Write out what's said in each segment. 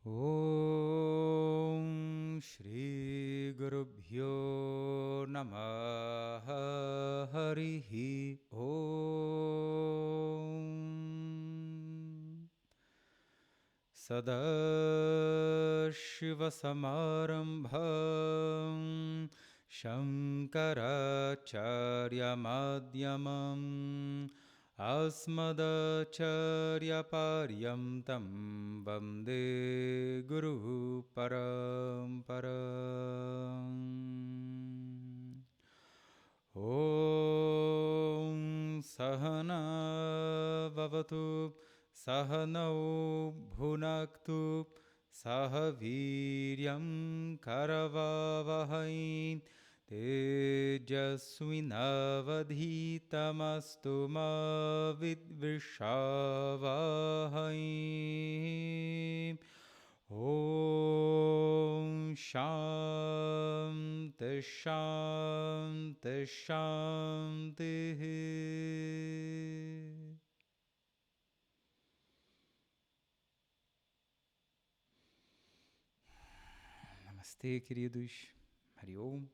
Om Shri Gurubhyo Namaha Harihi Om Sadashiva Samarambham Shankaracharya Madhyamam Asmadacharya Paryamtam Vande Guru Paramparam Om Sahana Vavatu Sahanau Bhunaktu Sahaviryam Karavavahai Tejasvinavadhitamastu ma vidvishavahai Om Shanti Shanti Shanti. Namastê, queridos. Hariom.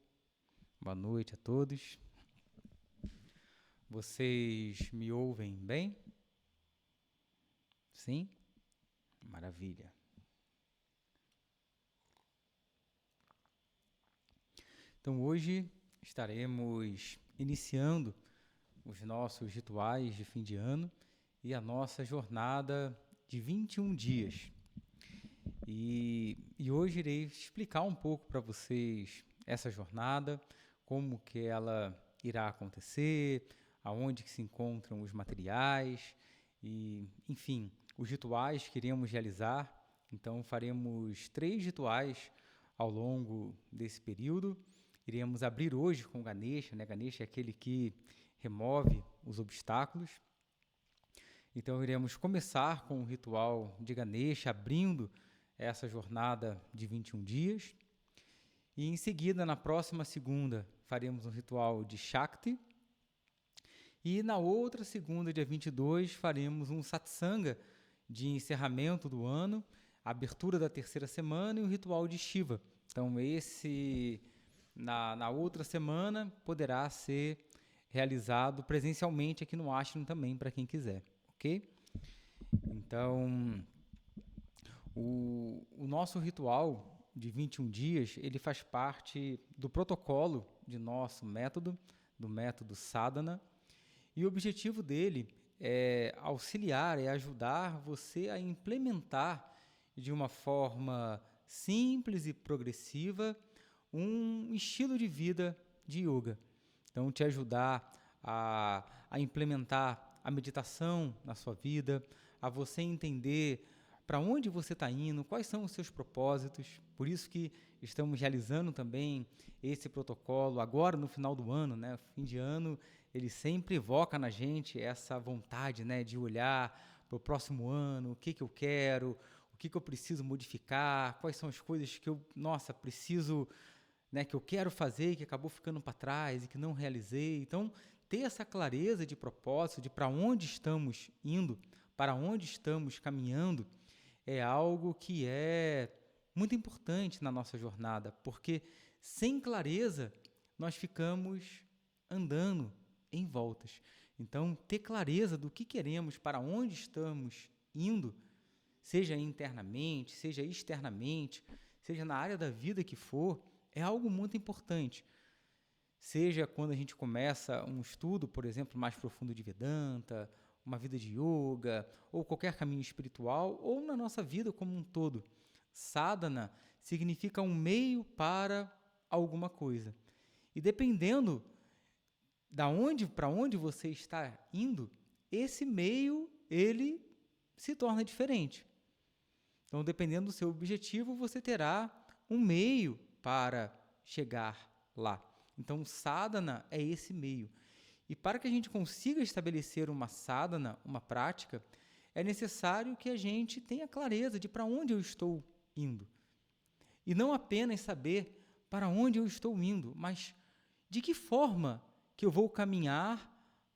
Boa noite a todos. Vocês me ouvem bem? Sim? Maravilha. Então hoje estaremos iniciando os nossos rituais de fim de ano e a nossa jornada de 21 dias. E hoje irei explicar um pouco para vocês essa jornada, como que ela irá acontecer, aonde que se encontram os materiais e, enfim, os rituais que iremos realizar. Então, faremos 3 rituais ao longo desse período. Iremos abrir hoje com Ganesha, né? Ganesha é aquele que remove os obstáculos. Então, iremos começar com o ritual de Ganesha, abrindo essa jornada de 21 dias. E em seguida, na próxima segunda, faremos um ritual de Shakti. E na outra segunda, dia 22, faremos um satsanga de encerramento do ano, a abertura da terceira semana e o ritual de Shiva. Então, esse, na outra semana, poderá ser realizado presencialmente aqui no ashram também, para quem quiser, ok? Então, o nosso ritual de 21 dias, ele faz parte do protocolo de nosso método, do método sadhana, e o objetivo dele é auxiliar, é ajudar você a implementar de uma forma simples e progressiva um estilo de vida de yoga. Então, te ajudar a implementar a meditação na sua vida, a você entender para onde você está indo, quais são os seus propósitos. Por isso que estamos realizando também esse protocolo agora no final do ano, né? Fim de ano, ele sempre evoca na gente essa vontade, né, de olhar para o próximo ano, o que eu quero, o que eu preciso modificar, quais são as coisas que eu, preciso, né, que eu quero fazer e que acabou ficando para trás e que não realizei. Então, ter essa clareza de propósito, de para onde estamos indo, para onde estamos caminhando, é algo que é muito importante na nossa jornada, porque sem clareza nós ficamos andando em voltas. Então, ter clareza do que queremos, para onde estamos indo, seja internamente, seja externamente, seja na área da vida que for, é algo muito importante. Seja quando a gente começa um estudo, por exemplo, mais profundo de Vedanta, uma vida de yoga, ou qualquer caminho espiritual, ou na nossa vida como um todo. Sadhana significa um meio para alguma coisa. E dependendo para onde você está indo, esse meio, ele se torna diferente. Então, dependendo do seu objetivo, você terá um meio para chegar lá. Então, sadhana é esse meio. E para que a gente consiga estabelecer uma sadhana, uma prática, é necessário que a gente tenha clareza de para onde eu estou indo. E não apenas saber para onde eu estou indo, mas de que forma que eu vou caminhar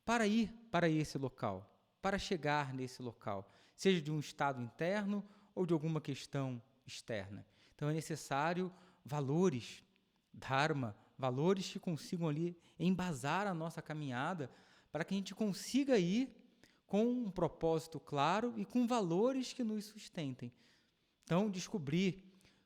para ir para esse local, para chegar nesse local, seja de um estado interno ou de alguma questão externa. Então é necessário valores, dharma, valores que consigam ali embasar a nossa caminhada para que a gente consiga ir com um propósito claro e com valores que nos sustentem. Então, descobrir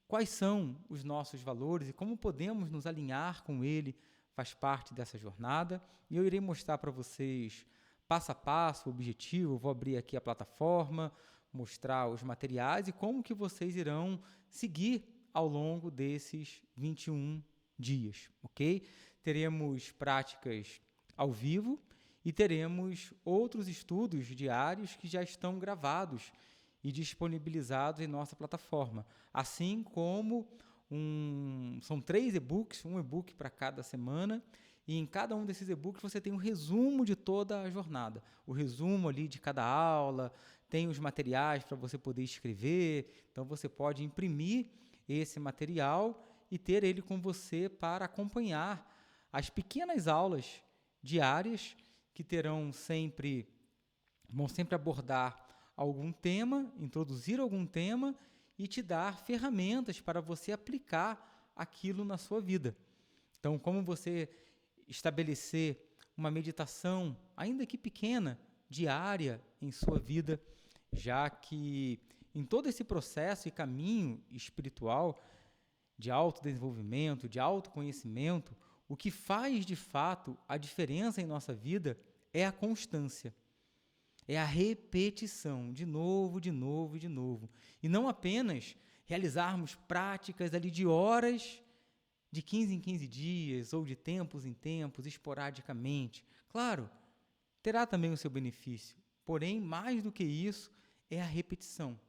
quais são os nossos valores e como podemos nos alinhar com ele faz parte dessa jornada. E eu irei mostrar para vocês passo a passo o objetivo. Eu vou abrir aqui a plataforma, mostrar os materiais e como que vocês irão seguir ao longo desses 21 dias, ok? Teremos práticas ao vivo e teremos outros estudos diários que já estão gravados e disponibilizados em nossa plataforma, assim como são 3 e-books, um e-book para cada semana, e em cada um desses e-books você tem um resumo de toda a jornada, o resumo ali de cada aula, tem os materiais para você poder escrever, então você pode imprimir esse material e ter ele com você para acompanhar as pequenas aulas diárias que vão sempre abordar algum tema, introduzir algum tema e te dar ferramentas para você aplicar aquilo na sua vida. Então, como você estabelecer uma meditação, ainda que pequena, diária em sua vida, já que em todo esse processo e caminho espiritual de autodesenvolvimento, de autoconhecimento, o que faz de fato a diferença em nossa vida é a constância. É a repetição, de novo, de novo, de novo. E não apenas realizarmos práticas ali de horas, de 15 em 15 dias, ou de tempos em tempos, esporadicamente. Claro, terá também o seu benefício. Porém, mais do que isso, é a repetição.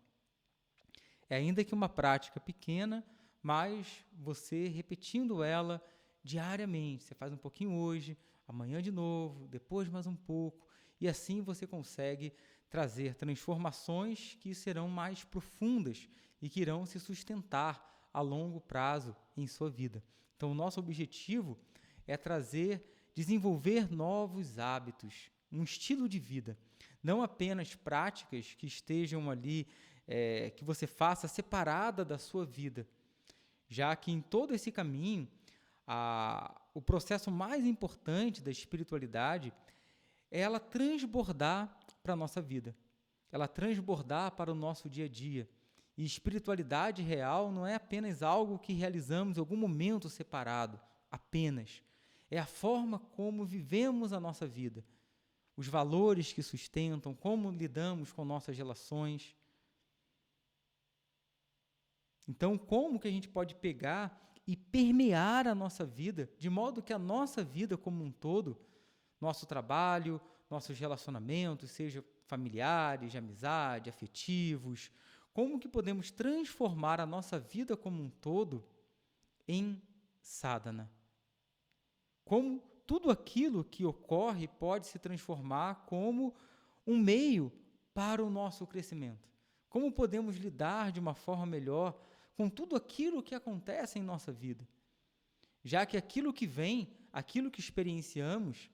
É ainda que uma prática pequena, mas você repetindo ela diariamente. Você faz um pouquinho hoje, amanhã de novo, depois mais um pouco. E assim você consegue trazer transformações que serão mais profundas e que irão se sustentar a longo prazo em sua vida. Então, o nosso objetivo é desenvolver novos hábitos, um estilo de vida, não apenas práticas que estejam ali, que você faça separada da sua vida, já que em todo esse caminho, o processo mais importante da espiritualidade é ela transbordar para a nossa vida, ela transbordar para o nosso dia a dia. E espiritualidade real não é apenas algo que realizamos em algum momento separado, apenas. É a forma como vivemos a nossa vida, os valores que sustentam, como lidamos com nossas relações. Então, como que a gente pode pegar e permear a nossa vida, de modo que a nossa vida como um todo, nosso trabalho, nossos relacionamentos, sejam familiares, de amizade, afetivos, como que podemos transformar a nossa vida como um todo em sadhana? Como tudo aquilo que ocorre pode se transformar como um meio para o nosso crescimento? Como podemos lidar de uma forma melhor com tudo aquilo que acontece em nossa vida? Já que aquilo que vem, aquilo que experienciamos,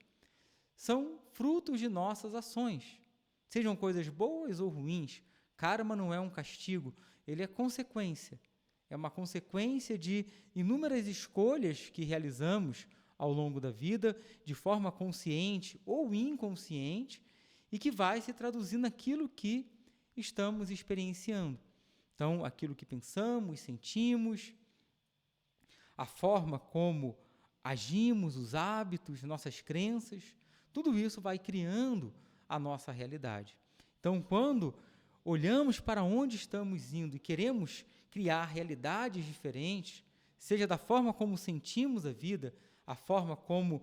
são frutos de nossas ações. Sejam coisas boas ou ruins, karma não é um castigo, ele é consequência. É uma consequência de inúmeras escolhas que realizamos ao longo da vida, de forma consciente ou inconsciente, e que vai se traduzir naquilo que estamos experienciando. Então, aquilo que pensamos, sentimos, a forma como agimos, os hábitos, nossas crenças, tudo isso vai criando a nossa realidade. Então, quando olhamos para onde estamos indo e queremos criar realidades diferentes, seja da forma como sentimos a vida, a forma como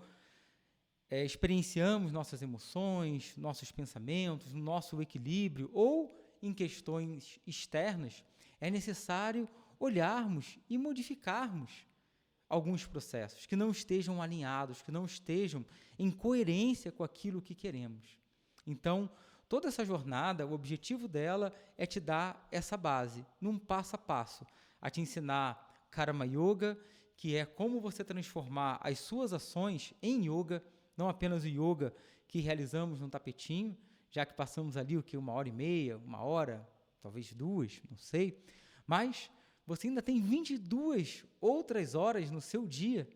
experienciamos nossas emoções, nossos pensamentos, nosso equilíbrio, ou em questões externas, é necessário olharmos e modificarmos alguns processos que não estejam alinhados, que não estejam em coerência com aquilo que queremos. Então, toda essa jornada, o objetivo dela é te dar essa base, num passo a passo, a te ensinar Karma Yoga, que é como você transformar as suas ações em yoga, não apenas o yoga que realizamos num tapetinho, já que passamos ali 1h30, 1 hora, talvez 2, não sei, mas você ainda tem 22 outras horas no seu dia.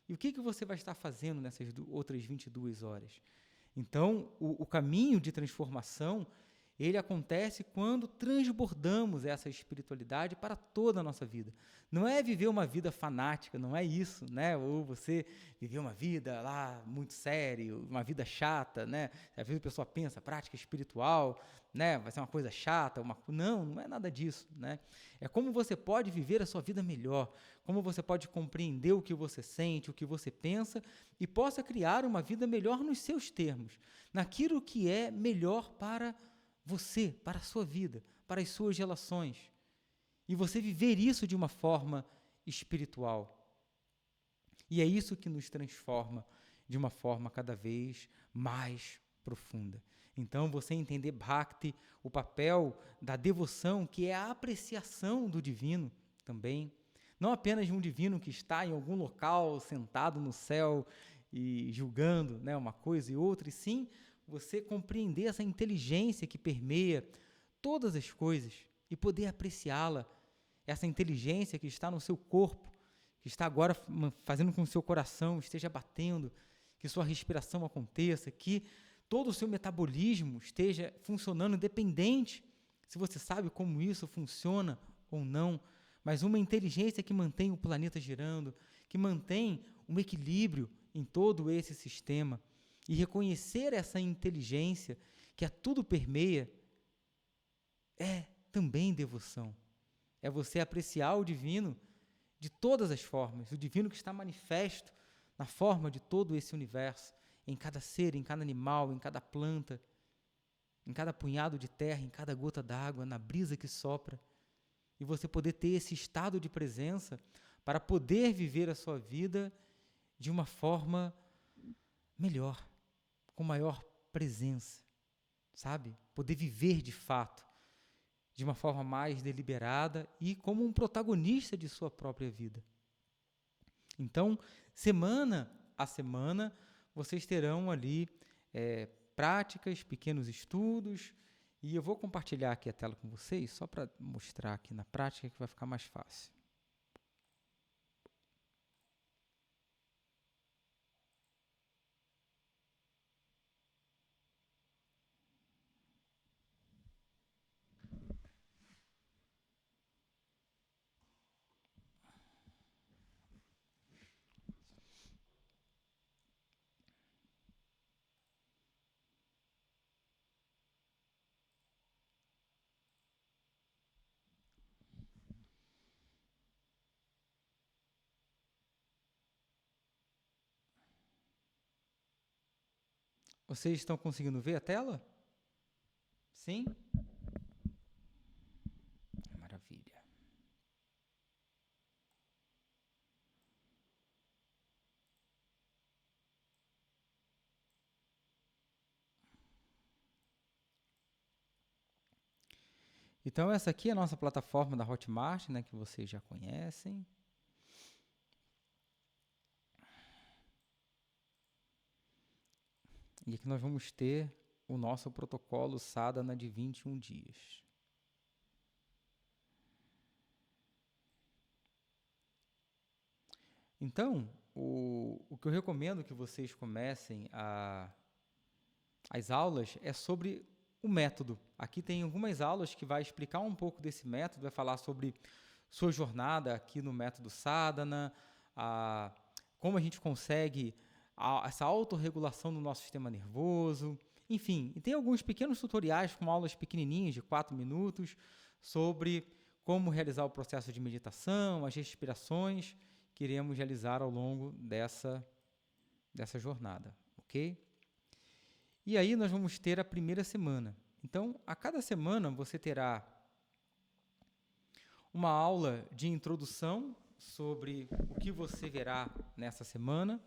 E o que você vai estar fazendo nessas outras 22 horas? Então, o caminho de transformação, ele acontece quando transbordamos essa espiritualidade para toda a nossa vida. Não é viver uma vida fanática, não é isso, né? Ou você viver uma vida lá muito séria, uma vida chata, né? Às vezes a pessoa pensa, prática espiritual, né? Vai ser uma coisa chata, não é nada disso, né? É como você pode viver a sua vida melhor, como você pode compreender o que você sente, o que você pensa e possa criar uma vida melhor nos seus termos, naquilo que é melhor para você, para a sua vida, para as suas relações. E você viver isso de uma forma espiritual. E é isso que nos transforma de uma forma cada vez mais profunda. Então, você entender Bhakti, o papel da devoção, que é a apreciação do divino também. Não apenas de um divino que está em algum local, sentado no céu e julgando, né, uma coisa e outra, e sim você compreender essa inteligência que permeia todas as coisas e poder apreciá-la, essa inteligência que está no seu corpo, que está agora fazendo com que o seu coração esteja batendo, que sua respiração aconteça, que todo o seu metabolismo esteja funcionando independente, se você sabe como isso funciona ou não, mas uma inteligência que mantém o planeta girando, que mantém um equilíbrio em todo esse sistema. E reconhecer essa inteligência que a tudo permeia é também devoção. É você apreciar o divino de todas as formas, o divino que está manifesto na forma de todo esse universo, em cada ser, em cada animal, em cada planta, em cada punhado de terra, em cada gota d'água, na brisa que sopra. E você poder ter esse estado de presença para poder viver a sua vida de uma forma melhor, com maior presença, sabe? Poder viver de fato, de uma forma mais deliberada e como um protagonista de sua própria vida. Então, semana a semana, vocês terão ali práticas, pequenos estudos, e eu vou compartilhar aqui a tela com vocês, só para mostrar aqui na prática que vai ficar mais fácil. Vocês estão conseguindo ver a tela? Sim? Maravilha. Então, essa aqui é a nossa plataforma da Hotmart, né, que vocês já conhecem. E aqui nós vamos ter o nosso protocolo Sadhana de 21 dias. Então, o que eu recomendo que vocês comecem as aulas é sobre o método. Aqui tem algumas aulas que vai explicar um pouco desse método, vai falar sobre sua jornada aqui no método Sadhana, como a gente consegue essa autorregulação do nosso sistema nervoso, enfim. E tem alguns pequenos tutoriais com aulas pequenininhas de 4 minutos sobre como realizar o processo de meditação, as respirações que iremos realizar ao longo dessa jornada, ok? E aí nós vamos ter a primeira semana. Então, a cada semana você terá uma aula de introdução sobre o que você verá nessa semana,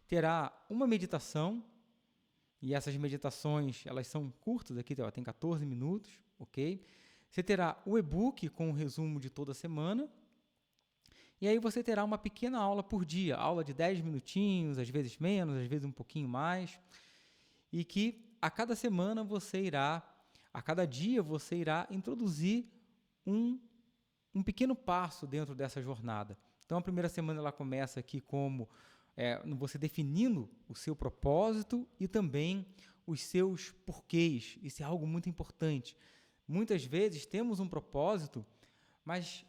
terá uma meditação, e essas meditações, elas são curtas, aqui tem 14 minutos, ok? Você terá o e-book com o resumo de toda a semana, e aí você terá uma pequena aula por dia, aula de 10 minutinhos, às vezes menos, às vezes um pouquinho mais, e que a cada semana a cada dia você irá introduzir um um pequeno passo dentro dessa jornada. Então, a primeira semana ela começa aqui como você definindo o seu propósito e também os seus porquês. Isso é algo muito importante. Muitas vezes temos um propósito, mas...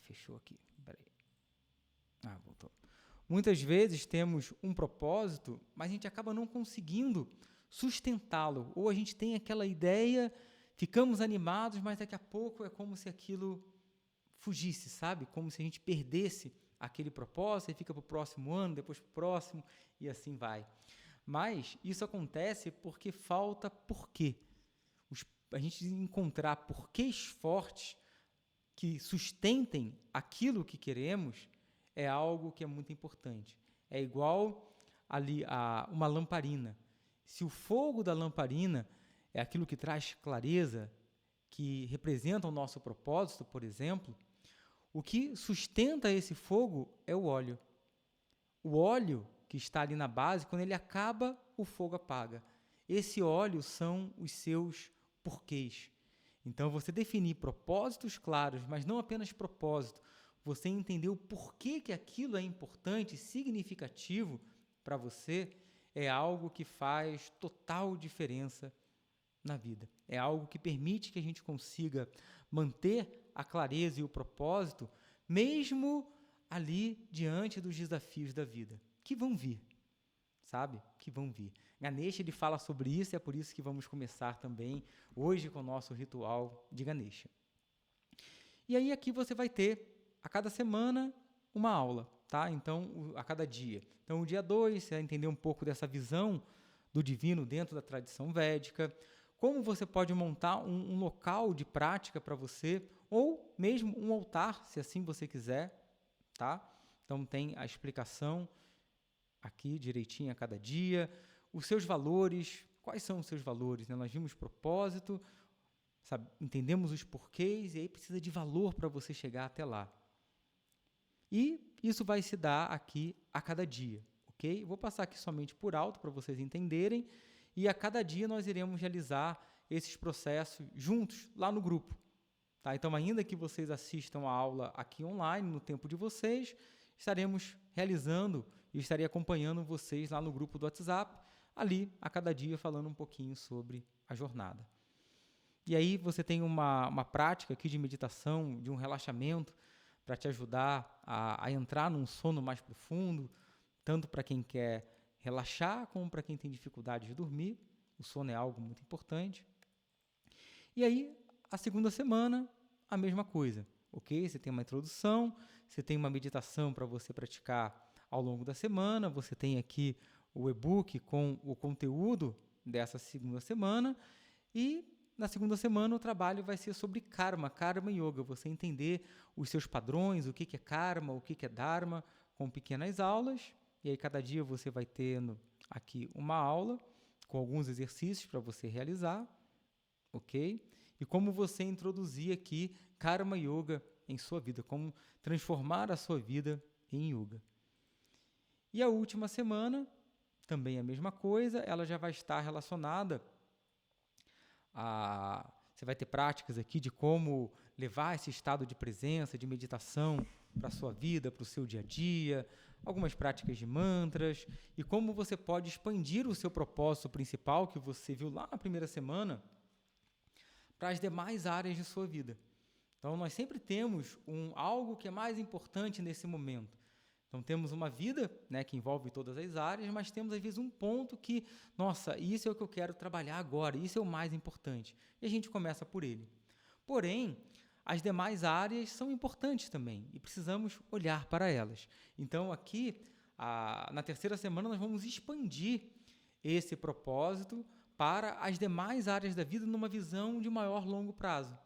fechou aqui. Peraí. Voltou. Muitas vezes temos um propósito, mas a gente acaba não conseguindo sustentá-lo. Ou a gente tem aquela ideia, ficamos animados, mas daqui a pouco é como se aquilo fugisse, sabe? Como se a gente perdesse aquele propósito e fica para o próximo ano, depois para o próximo e assim vai. Mas isso acontece porque falta porquê. A gente encontrar porquês fortes que sustentem aquilo que queremos é algo que é muito importante. É igual ali a uma lamparina. Se o fogo da lamparina é aquilo que traz clareza, que representa o nosso propósito, por exemplo, o que sustenta esse fogo é o óleo. O óleo que está ali na base, quando ele acaba, o fogo apaga. Esse óleo são os seus porquês. Então, você definir propósitos claros, mas não apenas propósito, você entender o porquê que aquilo é importante, significativo para você, é algo que faz total diferença na vida. É algo que permite que a gente consiga manter a clareza e o propósito, mesmo ali diante dos desafios da vida, que vão vir, sabe? Que vão vir. Ganesha, ele fala sobre isso, e é por isso que vamos começar também hoje com o nosso ritual de Ganesha. E aí aqui você vai ter, a cada semana, uma aula, tá? Então, a cada dia. Então, o dia 2, você vai entender um pouco dessa visão do divino dentro da tradição védica, como você pode montar um local de prática para você, ou mesmo um altar, se assim você quiser, tá? Então, tem a explicação aqui direitinho a cada dia, os seus valores, quais são os seus valores, né? Nós vimos propósito, sabe? Entendemos os porquês, e aí precisa de valor para você chegar até lá. E isso vai se dar aqui a cada dia, ok? Vou passar aqui somente por alto para vocês entenderem, e a cada dia nós iremos realizar esses processos juntos lá no grupo. Tá? Então, ainda que vocês assistam a aula aqui online, no tempo de vocês, estaremos realizando e estarei acompanhando vocês lá no grupo do WhatsApp, ali, a cada dia, falando um pouquinho sobre a jornada. E aí você tem uma prática aqui de meditação, de um relaxamento, para te ajudar a entrar num sono mais profundo, tanto para quem quer relaxar, como para quem tem dificuldade de dormir. O sono é algo muito importante. E aí, a segunda semana, a mesma coisa, ok? Você tem uma introdução, você tem uma meditação para você praticar ao longo da semana, você tem aqui o e-book com o conteúdo dessa segunda semana, e na segunda semana o trabalho vai ser sobre karma yoga, você entender os seus padrões, o que é karma, o que é dharma, com pequenas aulas, e aí cada dia você vai tendo aqui uma aula com alguns exercícios para você realizar, ok? E como você introduzir aqui karma yoga em sua vida, como transformar a sua vida em yoga. E a última semana, também a mesma coisa, ela já vai estar relacionada a... Você vai ter práticas aqui de como levar esse estado de presença, de meditação para a sua vida, para o seu dia a dia, algumas práticas de mantras, e como você pode expandir o seu propósito principal, que você viu lá na primeira semana, para as demais áreas de sua vida. Então, nós sempre temos algo que é mais importante nesse momento. Então, temos uma vida, né, que envolve todas as áreas, mas temos, às vezes, um ponto que, nossa, isso é o que eu quero trabalhar agora, isso é o mais importante. E a gente começa por ele. Porém, as demais áreas são importantes também e precisamos olhar para elas. Então, aqui, na terceira semana, nós vamos expandir esse propósito para as demais áreas da vida numa visão de maior longo prazo.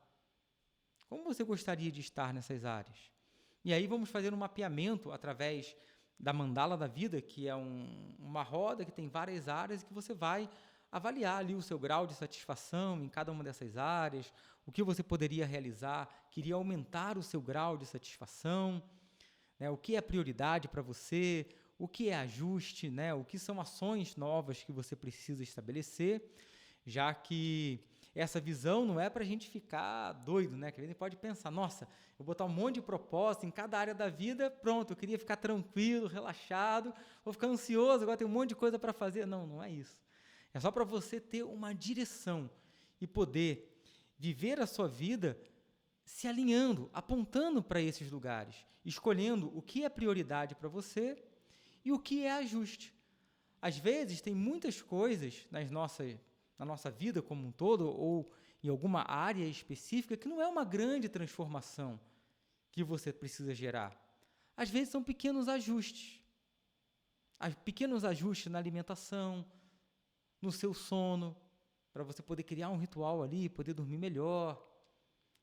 Como você gostaria de estar nessas áreas? E aí vamos fazer um mapeamento através da mandala da vida, que é uma roda que tem várias áreas e que você vai avaliar ali o seu grau de satisfação em cada uma dessas áreas, o que você poderia realizar, queria aumentar o seu grau de satisfação, né, o que é prioridade para você, o que é ajuste, né, o que são ações novas que você precisa estabelecer, já que essa visão não é para a gente ficar doido, né? Que a gente pode pensar, nossa, eu vou botar um monte de propósito em cada área da vida, pronto, eu queria ficar tranquilo, relaxado, vou ficar ansioso, agora tem um monte de coisa para fazer. Não, não é isso. É só para você ter uma direção e poder viver a sua vida se alinhando, apontando para esses lugares, escolhendo o que é prioridade para você e o que é ajuste. Às vezes, tem muitas coisas na nossa vida como um todo, ou em alguma área específica, que não é uma grande transformação que você precisa gerar. Às vezes, são pequenos ajustes. Pequenos ajustes na alimentação, no seu sono, para você poder criar um ritual ali, poder dormir melhor.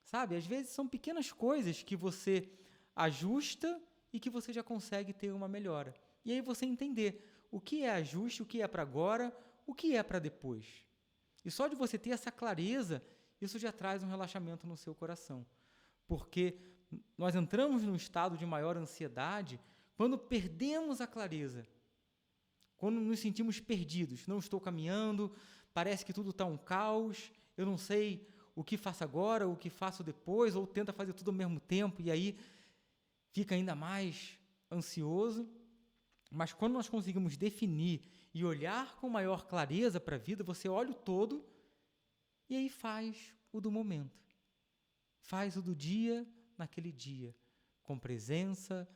Sabe? Às vezes, são pequenas coisas que você ajusta e que você já consegue ter uma melhora. E aí você entender o que é ajuste, o que é para agora, o que é para depois. E só de você ter essa clareza, isso já traz um relaxamento no seu coração. Porque nós entramos num estado de maior ansiedade quando perdemos a clareza. Quando nos sentimos perdidos. Não estou caminhando, parece que tudo está um caos, eu não sei o que faço agora, o que faço depois, ou tenta fazer tudo ao mesmo tempo, e aí fica ainda mais ansioso. Mas quando nós conseguimos definir e olhar com maior clareza para a vida, você olha o todo e aí faz o do momento. Faz o do dia naquele dia, com presença,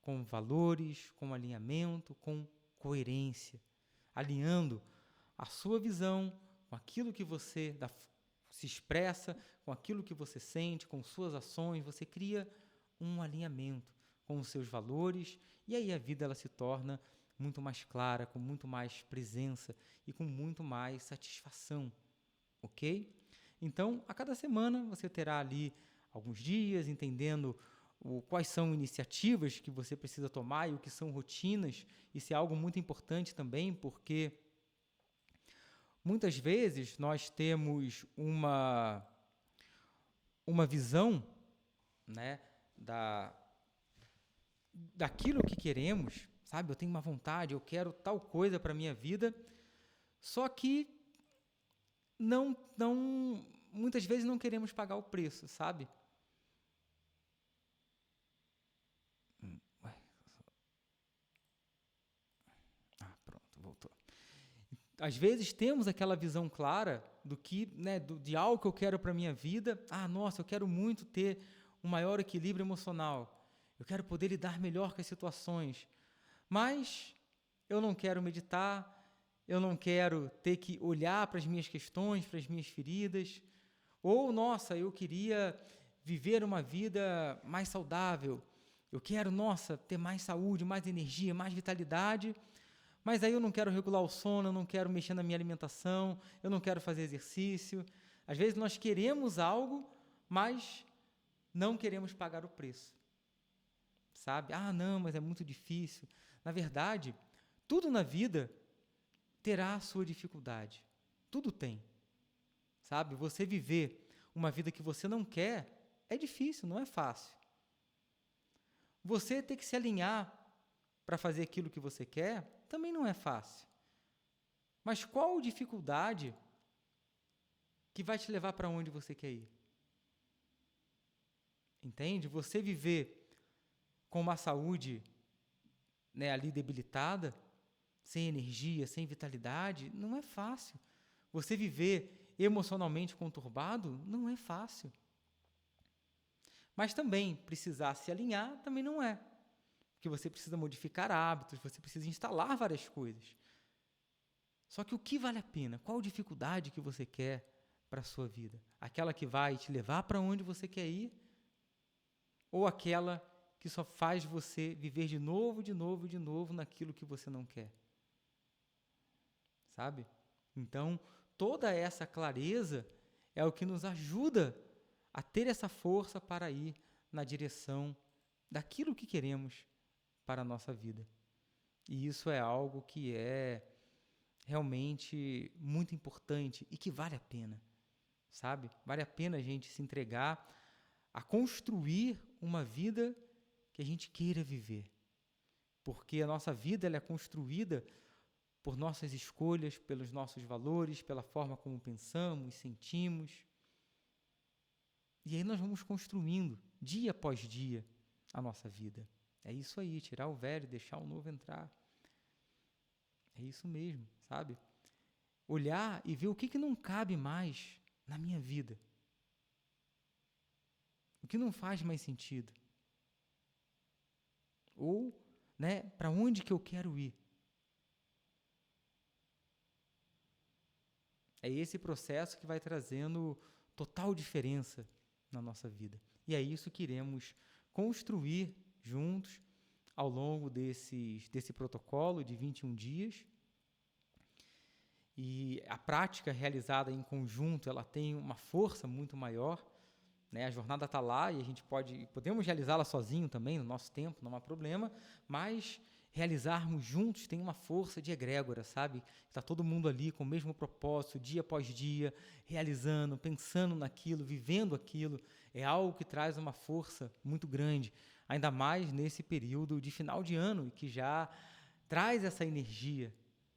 com valores, com alinhamento, com coerência, alinhando a sua visão com aquilo que você se expressa, com aquilo que você sente, com suas ações, você cria um alinhamento com os seus valores, e aí a vida ela se torna muito mais clara, com muito mais presença e com muito mais satisfação, ok? Então, a cada semana você terá ali alguns dias entendendo quais são iniciativas que você precisa tomar e o que são rotinas. Isso é algo muito importante também, porque muitas vezes nós temos uma visão, né, daquilo que queremos, sabe? Eu tenho uma vontade, eu quero tal coisa para a minha vida, só que muitas vezes não queremos pagar o preço, sabe? Pronto, voltou. Às vezes temos aquela visão clara do que, né, de algo que eu quero para a minha vida. Nossa, eu quero muito ter um maior equilíbrio emocional. Eu quero poder lidar melhor com as situações. Mas eu não quero meditar, eu não quero ter que olhar para as minhas questões, para as minhas feridas. Ou, nossa, eu queria viver uma vida mais saudável. Eu quero, nossa, ter mais saúde, mais energia, mais vitalidade. Mas aí eu não quero regular o sono, eu não quero mexer na minha alimentação, eu não quero fazer exercício. Às vezes nós queremos algo, mas não queremos pagar o preço. Sabe? Não, mas é muito difícil. Na verdade, tudo na vida terá a sua dificuldade. Tudo tem. Sabe? Você viver uma vida que você não quer é difícil, não é fácil. Você ter que se alinhar para fazer aquilo que você quer também não é fácil. Mas qual dificuldade que vai te levar para onde você quer ir? Entende? Você viver com uma saúde, né, ali debilitada, sem energia, sem vitalidade, não é fácil. Você viver emocionalmente conturbado não é fácil. Mas também precisar se alinhar também não é. Porque você precisa modificar hábitos, você precisa instalar várias coisas. Só que o que vale a pena? Qual dificuldade que você quer para a sua vida? Aquela que vai te levar para onde você quer ir? Ou aquela que só faz você viver de novo, de novo, de novo naquilo que você não quer? Sabe? Então, toda essa clareza é o que nos ajuda a ter essa força para ir na direção daquilo que queremos para a nossa vida. E isso é algo que é realmente muito importante e que vale a pena, sabe? Vale a pena a gente se entregar a construir uma vida que a gente queira viver. Porque a nossa vida ela é construída por nossas escolhas, pelos nossos valores, pela forma como pensamos, sentimos. E aí nós vamos construindo, dia após dia, a nossa vida. É isso aí, tirar o velho e deixar o novo entrar. É isso mesmo, sabe? Olhar e ver o que não cabe mais na minha vida. O que não faz mais sentido. Ou, para onde que eu quero ir. É esse processo que vai trazendo total diferença na nossa vida. E é isso que iremos construir juntos ao longo desse protocolo de 21 dias. E a prática realizada em conjunto, ela tem uma força muito maior. A jornada está lá e a gente podemos realizá-la sozinho também, no nosso tempo, não há problema, mas realizarmos juntos tem uma força de egrégora, sabe? Está todo mundo ali com o mesmo propósito, dia após dia, realizando, pensando naquilo, vivendo aquilo. É algo que traz uma força muito grande, ainda mais nesse período de final de ano, que já traz essa energia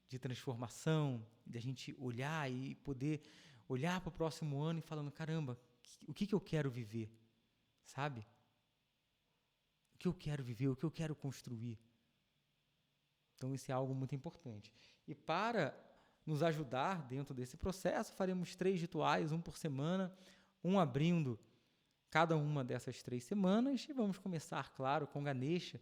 de transformação, de a gente olhar e poder olhar para o próximo ano e falando, caramba, o que eu quero viver, sabe? O que eu quero viver, o que eu quero construir. Então, isso é algo muito importante. E para nos ajudar dentro desse processo, faremos 3 rituais, um por semana, um abrindo cada uma dessas 3 semanas. E vamos começar, claro, com Ganesha.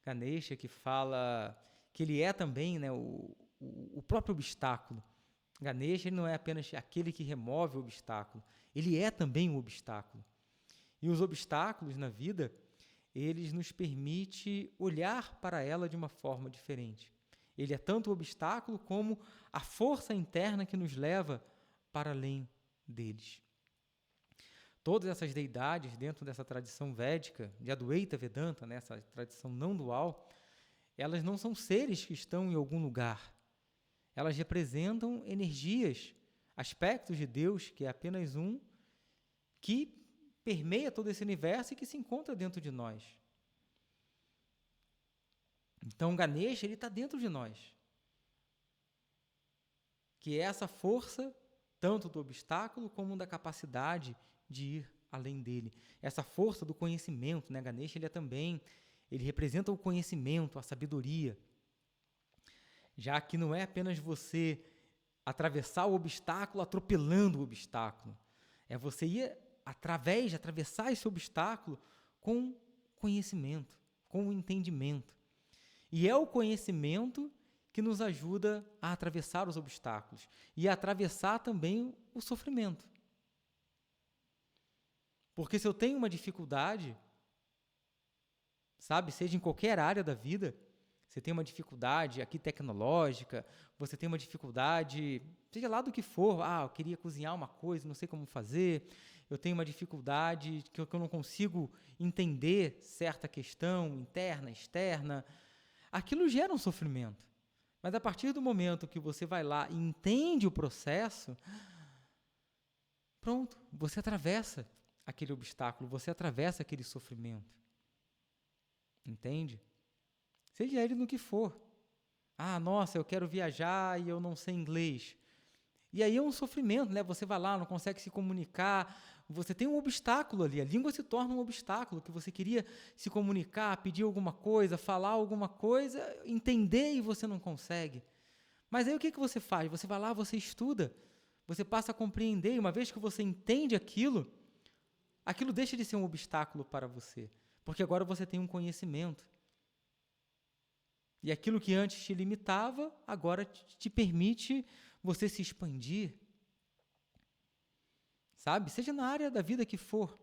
Ganesha que fala que ele é também o próprio obstáculo. Ganesha ele não é apenas aquele que remove o obstáculo, ele é também um obstáculo. E os obstáculos na vida, eles nos permitem olhar para ela de uma forma diferente. Ele é tanto o obstáculo como a força interna que nos leva para além deles. Todas essas deidades, dentro dessa tradição védica, de Advaita Vedanta, essa tradição não dual, elas não são seres que estão em algum lugar. Elas representam energias, aspectos de Deus, que é apenas um, que permeia todo esse universo e que se encontra dentro de nós. Então, Ganesha, ele está dentro de nós. Que é essa força, tanto do obstáculo como da capacidade de ir além dele. Essa força do conhecimento, Ganesha, ele representa o conhecimento, a sabedoria. Já que não é apenas você atravessar o obstáculo atropelando o obstáculo. É você ir através de atravessar esse obstáculo com conhecimento, com entendimento. E é o conhecimento que nos ajuda a atravessar os obstáculos e a atravessar também o sofrimento. Porque se eu tenho uma dificuldade, sabe, seja em qualquer área da vida, você tem uma dificuldade aqui tecnológica, você tem uma dificuldade, seja lá do que for, eu queria cozinhar uma coisa, não sei como fazer, eu tenho uma dificuldade que eu não consigo entender certa questão interna, externa, aquilo gera um sofrimento. Mas a partir do momento que você vai lá e entende o processo, pronto, você atravessa aquele obstáculo, você atravessa aquele sofrimento. Entende? Seja ele no que for. Nossa, eu quero viajar e eu não sei inglês. E aí é um sofrimento, Você vai lá, não consegue se comunicar, você tem um obstáculo ali, a língua se torna um obstáculo, que você queria se comunicar, pedir alguma coisa, falar alguma coisa, entender e você não consegue. Mas aí o que você faz? Você vai lá, você estuda, você passa a compreender, e uma vez que você entende aquilo deixa de ser um obstáculo para você, porque agora você tem um conhecimento. E aquilo que antes te limitava, agora te permite você se expandir. Sabe? Seja na área da vida que for.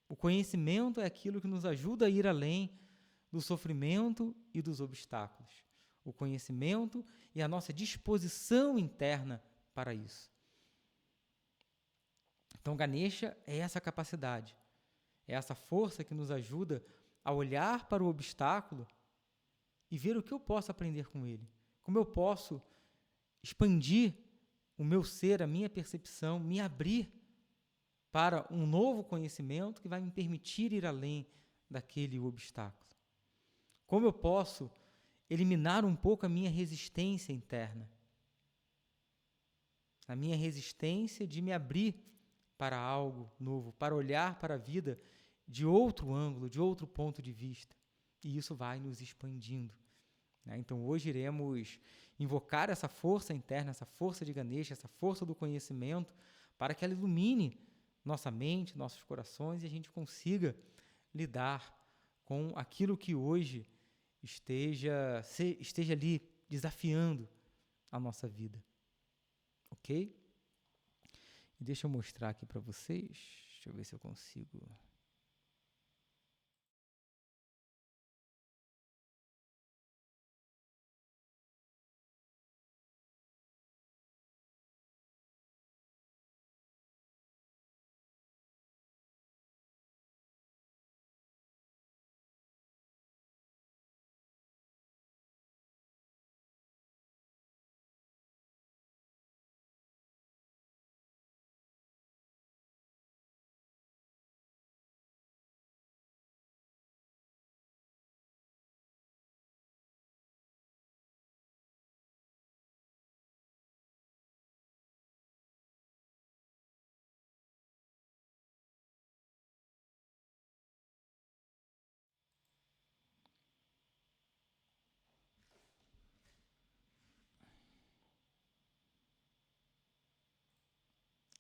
O conhecimento é aquilo que nos ajuda a ir além do sofrimento e dos obstáculos. O conhecimento e a nossa disposição interna para isso. Então, Ganesha é essa capacidade, é essa força que nos ajuda a olhar para o obstáculo e ver o que eu posso aprender com ele. Como eu posso expandir o meu ser, a minha percepção, me abrir para um novo conhecimento que vai me permitir ir além daquele obstáculo. Como eu posso eliminar um pouco a minha resistência interna, a minha resistência de me abrir para algo novo, para olhar para a vida de outro ângulo, de outro ponto de vista. E isso vai nos expandindo, né? Então, hoje iremos invocar essa força interna, essa força de Ganesha, essa força do conhecimento, para que ela ilumine nossa mente, nossos corações, e a gente consiga lidar com aquilo que hoje esteja ali desafiando a nossa vida. Ok? E deixa eu mostrar aqui para vocês. Deixa eu ver se eu consigo.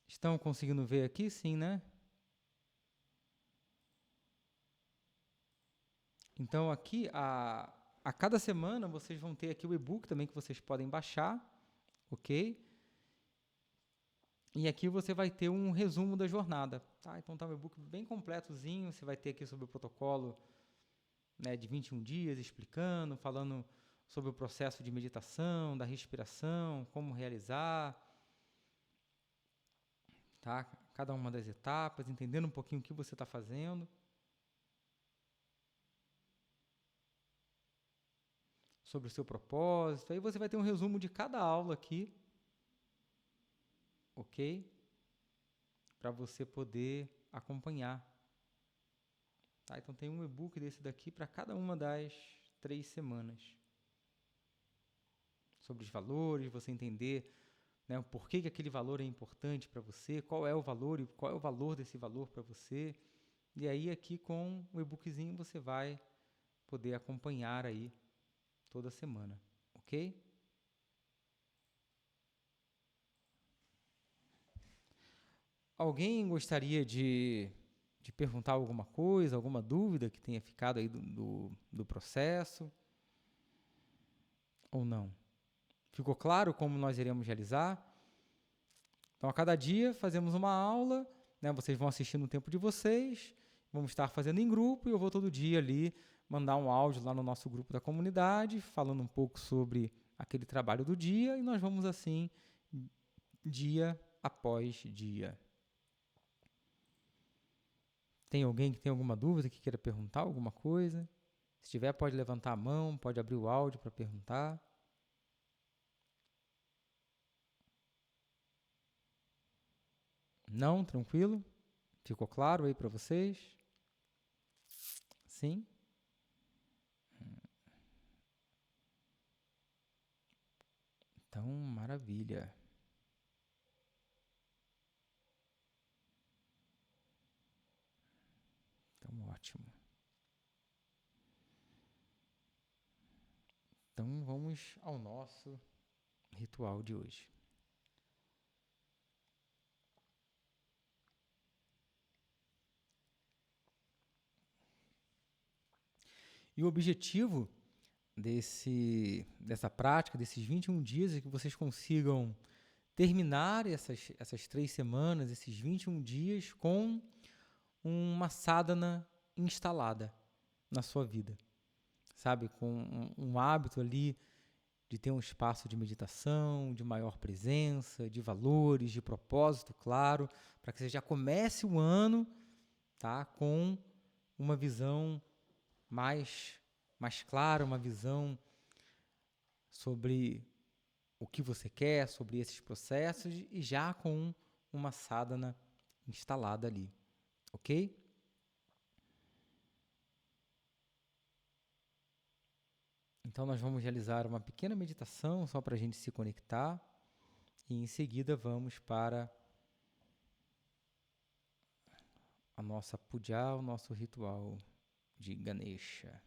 Estão conseguindo ver aqui? Sim, né? Então, aqui, a cada semana, vocês vão ter aqui o e-book também que vocês podem baixar, ok? E aqui você vai ter um resumo da jornada, tá? Então, tá um e-book bem completozinho, você vai ter aqui sobre o protocolo, né, de 21 dias, explicando, falando sobre o processo de meditação, da respiração, como realizar, tá? Cada uma das etapas, entendendo um pouquinho o que você está fazendo. Sobre o seu propósito. Aí você vai ter um resumo de cada aula aqui, ok? Para você poder acompanhar. Tá? Então tem um e-book desse daqui para cada uma das 3 semanas. Sobre os valores, você entender, né, o porquê que aquele valor é importante para você, qual é o valor e qual é o valor desse valor para você. E aí aqui com o e-bookzinho você vai poder acompanhar aí toda semana, ok? Alguém gostaria de perguntar alguma coisa, alguma dúvida que tenha ficado aí do processo? Ou não? Ficou claro como nós iremos realizar? Então, a cada dia fazemos uma aula, né? Vocês vão assistir no tempo de vocês, vamos estar fazendo em grupo e eu vou todo dia ali mandar um áudio lá no nosso grupo da comunidade, falando um pouco sobre aquele trabalho do dia e nós vamos assim, dia após dia. Tem alguém que tem alguma dúvida, que queira perguntar alguma coisa? Se tiver, pode levantar a mão, pode abrir o áudio para perguntar. Não? Tranquilo? Ficou claro aí para vocês? Sim? Então, maravilha. Então, ótimo. Então, vamos ao nosso ritual de hoje. E o objetivo dessa prática, desses 21 dias, é que vocês consigam terminar essas 3 semanas, esses 21 dias, com uma sadhana instalada na sua vida, sabe? Com um hábito ali de ter um espaço de meditação, de maior presença, de valores, de propósito claro, para que você já comece o ano, tá, com uma visão mais clara, uma visão sobre o que você quer, sobre esses processos e já com uma sadhana instalada ali, ok? Então, nós vamos realizar uma pequena meditação só para a gente se conectar e em seguida vamos para a nossa puja, o nosso ritual de Ganesha.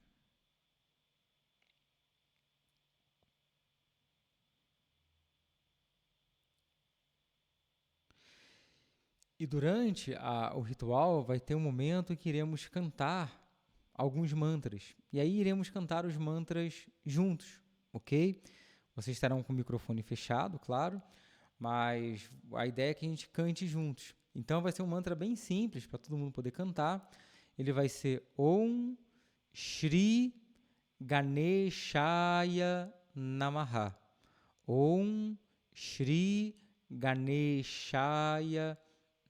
E durante o ritual vai ter um momento em que iremos cantar alguns mantras. E aí iremos cantar os mantras juntos, ok? Vocês estarão com o microfone fechado, claro, mas a ideia é que a gente cante juntos. Então vai ser um mantra bem simples para todo mundo poder cantar. Ele vai ser Om Shri Ganeshaya Namaha. Om Shri Ganeshaya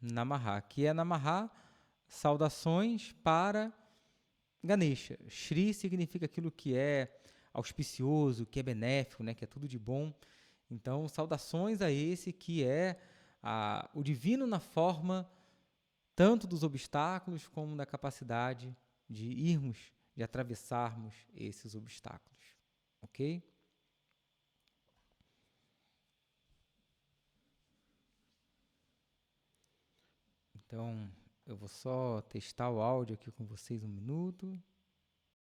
Namaha, que é Namaha, saudações para Ganesha. Shri significa aquilo que é auspicioso, que é benéfico, né, que é tudo de bom. Então, saudações a esse que é o divino na forma tanto dos obstáculos como da capacidade de irmos, de atravessarmos esses obstáculos. Ok? Então, eu vou só testar o áudio aqui com vocês um minuto.